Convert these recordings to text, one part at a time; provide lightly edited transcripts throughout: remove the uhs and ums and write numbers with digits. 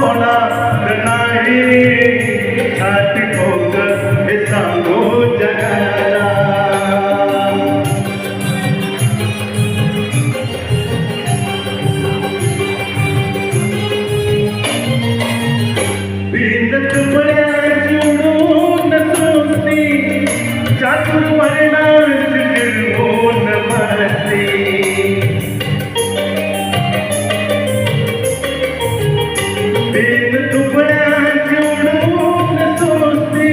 होणार नाही, छाती ठोकर हे सांगू जगाला. बिंद तुकड्याची उडून सुटली, चातुर्वर्णांची गिरवून बसली. बिंद तुकड्याची उडून सुटली,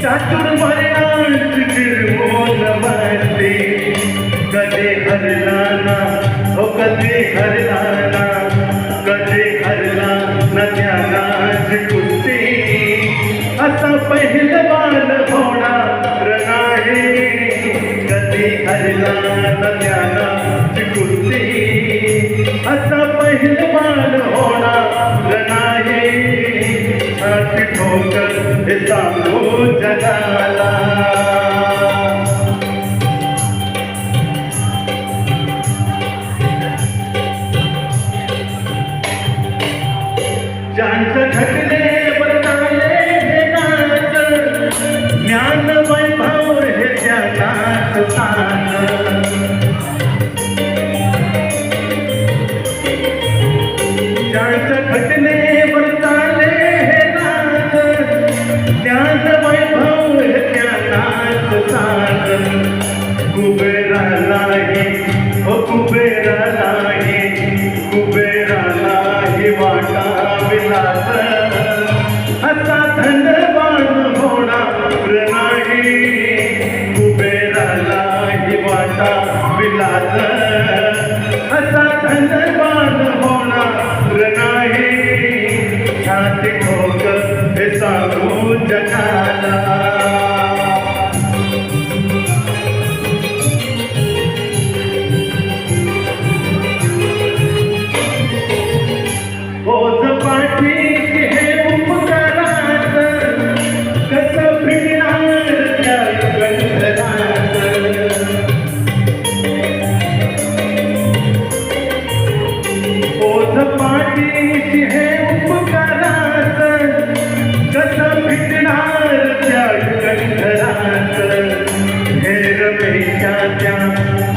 चातुर्वर्णांची गिरवून बसली. कधी हरला ना, हो कधी हरला ना, कधी हरला न ज्ञानाची कुस्ती. असा पहिलवान होणार नाही, कधी हरला न ज्ञानाची कुस्ती. असा पहिलवान होणार नाही, छाती ठोकर हे सांगू जगाला. ज्यांचं घटले बरताले हे नाच, ज्ञान वैभव हे ज्ञानात स्थान. ज्यांचं घटले बरताले हे नाच, ज्ञान वैभव हे ज्ञानात स्थान. कुबेरालाही हो कुबेरालाही, कुबेरालाही वाटा विलास. असा धनवान होणार नाही, कुबेरालाही वाटा विलास. असा धनवान होणार नाही, छाती ठोकर हे सांगू जगाला. ओझ पाठीची हे उपकारात, कसं फिरणार त्या गंधरात. ओझ पाठीची हे उपकारात, कसं फिरणार त्या गंधरात. हे रमेशाच्या,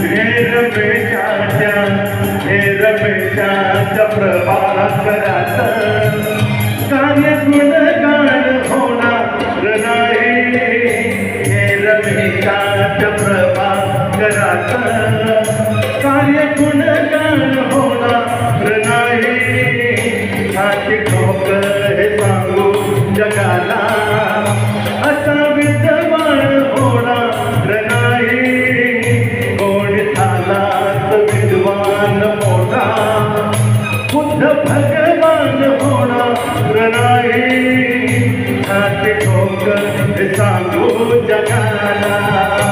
हे रमेशाच्या, हे रमेशाच्या प्रभाकरात कार्य गुणगान होणार नाही. हे रमेशाच्या प्रभाकरात कार्य गुणगान होणार नाही, छाती ठोकर हे सांगू जगाला. असा विद्वान होणार नाही, कोण झालाच विद्वान मोठा, बुद्ध भगवान होणार नाही, छाती ठोकर हे सांगू जगाला.